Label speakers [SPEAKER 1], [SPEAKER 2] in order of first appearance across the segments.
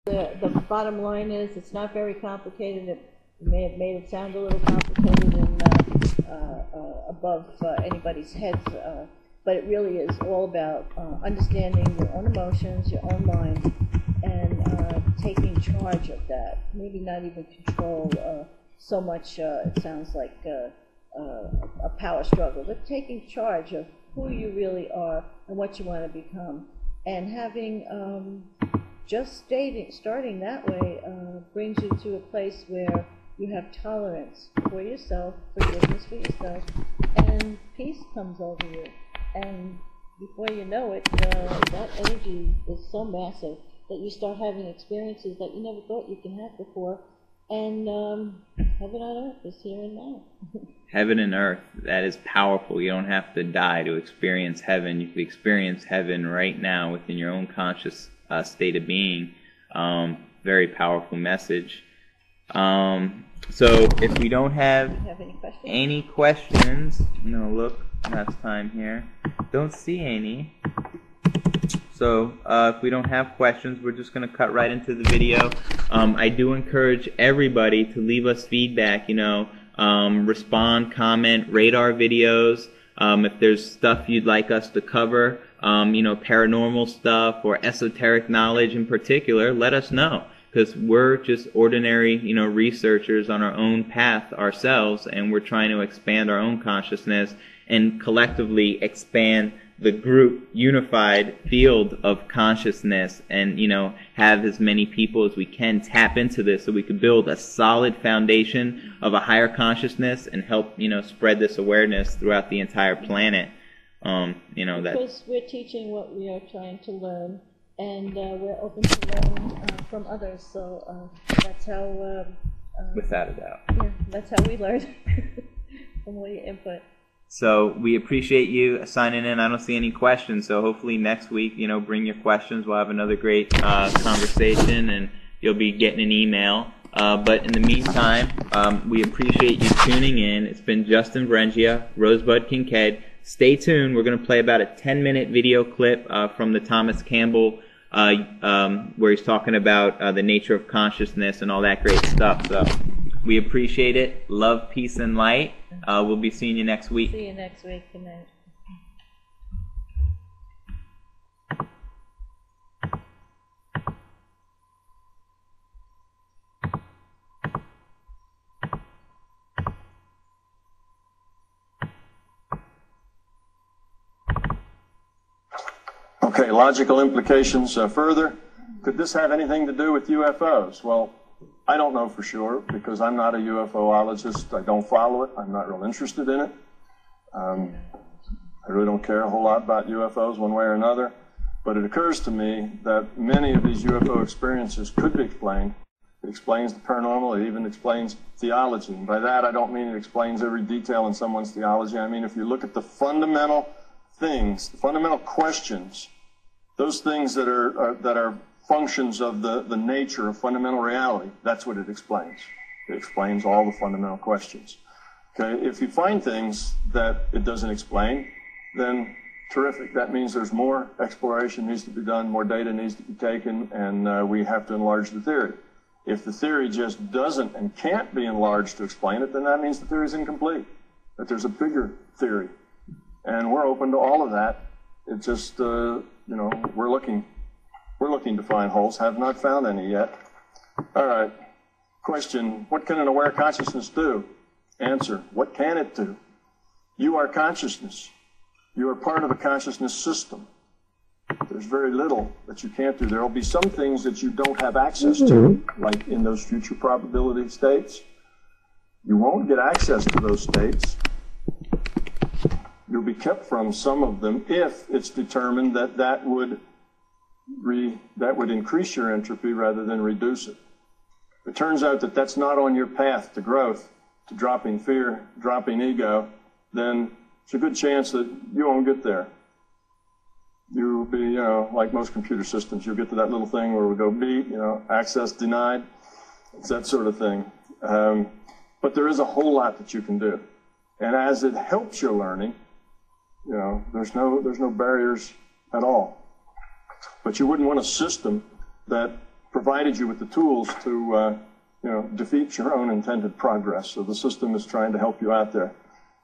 [SPEAKER 1] The bottom line is, it's not very complicated. It may have made it sound a little complicated and above anybody's heads, but it really is all about understanding your own emotions, your own mind, and taking charge of that. Maybe not even control so much, it sounds like a power struggle, but taking charge of who you really are and what you want to become. And having just starting that way brings you to a place where you have tolerance for yourself, forgiveness for yourself, and peace comes over you. And before you know it, that energy is so massive that you start having experiences that you never thought you can have before. And heaven on earth is here and now.
[SPEAKER 2] Heaven and earth, that is powerful. You don't have to die to experience heaven. You can experience heaven right now within your own conscious state of being. Very powerful message. So if we don't have any questions, I'm going to look last time here. Don't see any. So if we don't have questions, we're just going to cut right into the video. I do encourage everybody to leave us feedback, respond, comment, rate our videos. If there's stuff you'd like us to cover, paranormal stuff or esoteric knowledge in particular, let us know. Because we're just ordinary, researchers on our own path ourselves, and we're trying to expand our own consciousness and collectively expand the group unified field of consciousness, and have as many people as we can tap into this, so we can build a solid foundation of a higher consciousness and help spread this awareness throughout the entire planet.
[SPEAKER 1] Because we're teaching what we are trying to learn, and we're open to learn from others. So that's how.
[SPEAKER 2] Without a doubt.
[SPEAKER 1] Yeah, that's how we learn from all your input.
[SPEAKER 2] So we appreciate you signing in. I don't see any questions, so hopefully next week, bring your questions. We'll have another great conversation, and you'll be getting an email. But in the meantime, we appreciate you tuning in. It's been Justin Berengia, Rosebud Kincaid. Stay tuned. We're going to play about a 10-minute video clip from the Thomas Campbell, where he's talking about the nature of consciousness and all that great stuff. So we appreciate it. Love, peace, and light. We'll be seeing you next week.
[SPEAKER 1] See you next week. Good night.
[SPEAKER 3] Okay, logical implications further. Could this have anything to do with UFOs? Well, I don't know for sure, because I'm not a UFOologist. I don't follow it. I'm not real interested in it. I really don't care a whole lot about UFOs one way or another. But it occurs to me that many of these UFO experiences could be explained. It explains the paranormal. It even explains theology. And by that, I don't mean it explains every detail in someone's theology. I mean, if you look at the fundamental things, the fundamental questions, those things that are functions of the nature of fundamental reality, that's what it explains. It explains all the fundamental questions. Okay, if you find things that it doesn't explain, then terrific. That means there's more exploration needs to be done, more data needs to be taken, and we have to enlarge the theory. If the theory just doesn't and can't be enlarged to explain it, then that means the theory is incomplete, that there's a bigger theory. And we're open to all of that. It just, we're looking to find holes, have not found any yet. All right. Question, what can an aware consciousness do? Answer, what can it do? You are consciousness. You are part of a consciousness system. There's very little that you can't do. There will be some things that you don't have access to, like in those future probability states. You won't get access to those states. You'll be kept from some of them if it's determined that that would increase your entropy rather than reduce it. If it turns out that that's not on your path to growth, to dropping fear, dropping ego, then it's a good chance that you won't get there. You'll be, like most computer systems, you'll get to that little thing where we go beep, access denied. It's that sort of thing. But there is a whole lot that you can do. And as it helps your learning, there's no barriers at all. But you wouldn't want a system that provided you with the tools to defeat your own intended progress. So the system is trying to help you out there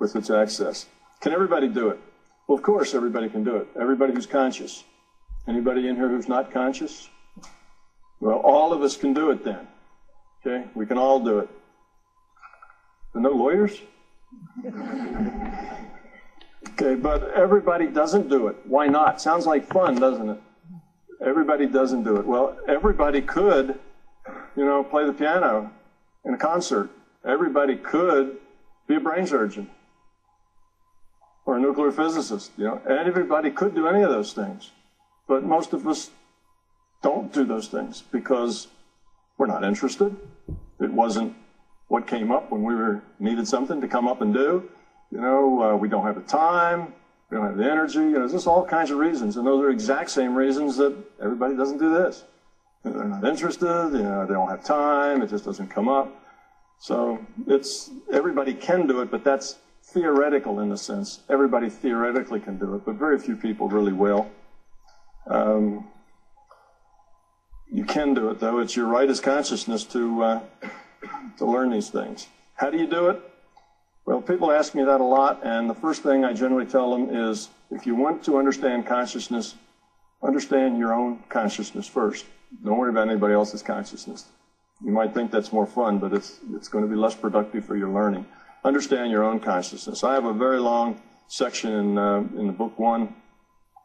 [SPEAKER 3] with its access. Can everybody do it? Well, of course everybody can do it. Everybody who's conscious. Anybody in here who's not conscious? Well, all of us can do it then. Okay? We can all do it. But no lawyers? Okay, but everybody doesn't do it. Why not? Sounds like fun, doesn't it? Everybody doesn't do it. Well, everybody could, play the piano in a concert. Everybody could be a brain surgeon or a nuclear physicist. Everybody could do any of those things. But most of us don't do those things because we're not interested. It wasn't what came up when we needed something to come up and do. We don't have the time, we don't have the energy. There's just all kinds of reasons, and those are exact same reasons that everybody doesn't do this. They're not interested, they don't have time, it just doesn't come up. So everybody can do it, but that's theoretical in a sense. Everybody theoretically can do it, but very few people really will. You can do it, though. It's your right as consciousness to learn these things. How do you do it? Well, people ask me that a lot, and the first thing I generally tell them is, if you want to understand consciousness, understand your own consciousness first. Don't worry about anybody else's consciousness. You might think that's more fun, but it's going to be less productive for your learning. Understand your own consciousness. I have a very long section in the book 1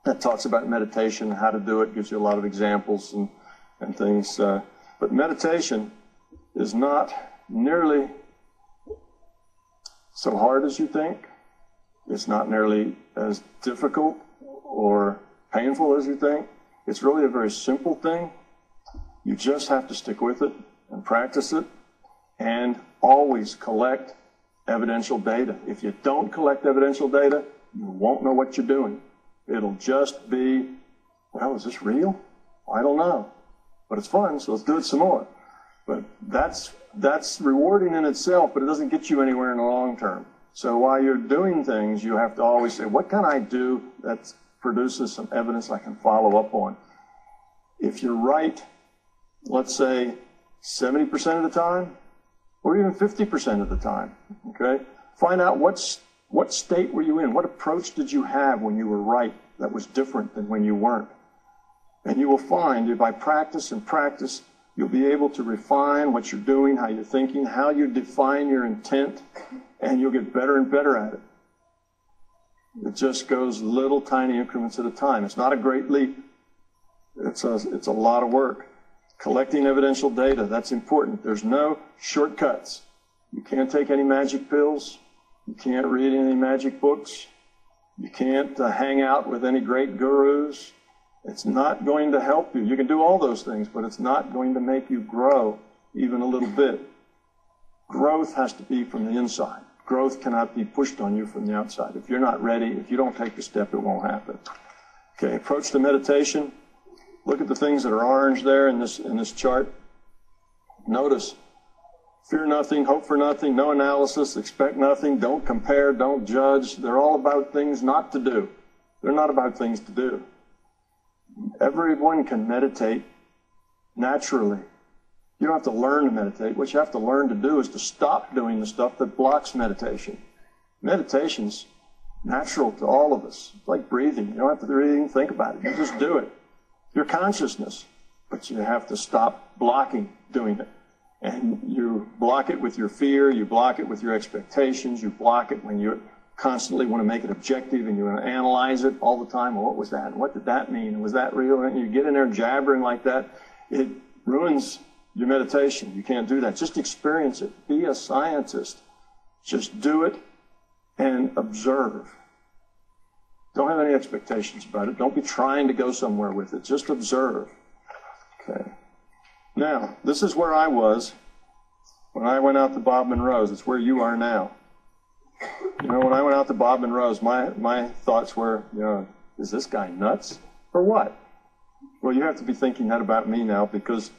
[SPEAKER 3] that talks about meditation, how to do it, gives you a lot of examples and things. But meditation is not nearly so hard as you think. It's not nearly as difficult or painful as you think. It's really a very simple thing. You just have to stick with it and practice it and always collect evidential data. If you don't collect evidential data, you won't know what you're doing. It'll just be, well, is this real? I don't know. But it's fun, so let's do it some more. But that's rewarding in itself, but it doesn't get you anywhere in the long term. So while you're doing things, you have to always say, what can I do that produces some evidence I can follow up on? If you're right, let's say 70% of the time, or even 50% of the time, okay? Find out what state were you in? What approach did you have when you were right that was different than when you weren't? And you will find that by practice and practice, you'll be able to refine what you're doing, how you're thinking, how you define your intent, and you'll get better and better at it. It just goes little tiny increments at a time. It's not a great leap. It's a lot of work. Collecting evidential data, that's important. There's no shortcuts. You can't take any magic pills. You can't read any magic books. You can't hang out with any great gurus. It's not going to help you. You can do all those things, but it's not going to make you grow even a little bit. Growth has to be from the inside. Growth cannot be pushed on you from the outside. If you're not ready, if you don't take the step, it won't happen. Okay, approach to meditation. Look at the things that are orange there in this chart. Notice, fear nothing, hope for nothing, no analysis, expect nothing, don't compare, don't judge. They're all about things not to do. They're not about things to do. Everyone can meditate naturally. You don't have to learn to meditate. What you have to learn to do is to stop doing the stuff that blocks meditation. Meditation's natural to all of us. It's like breathing. You don't have to really even think about it. You just do it. Your consciousness, but you have to stop blocking doing it. And you block it with your fear, you block it with your expectations, you block it when you constantly want to make it objective and you want to analyze it all the time. Well, what was that? And what did that mean? And was that real? And you get in there jabbering like that, it ruins your meditation. You can't do that. Just experience it. Be a scientist. Just do it and observe. Don't have any expectations about it. Don't be trying to go somewhere with it. Just observe. Okay. Now, this is where I was when I went out to Bob Monroe's. It's where you are now. When I went out to Bob Monroe's, my thoughts were, is this guy nuts or what? Well, you have to be thinking that about me now because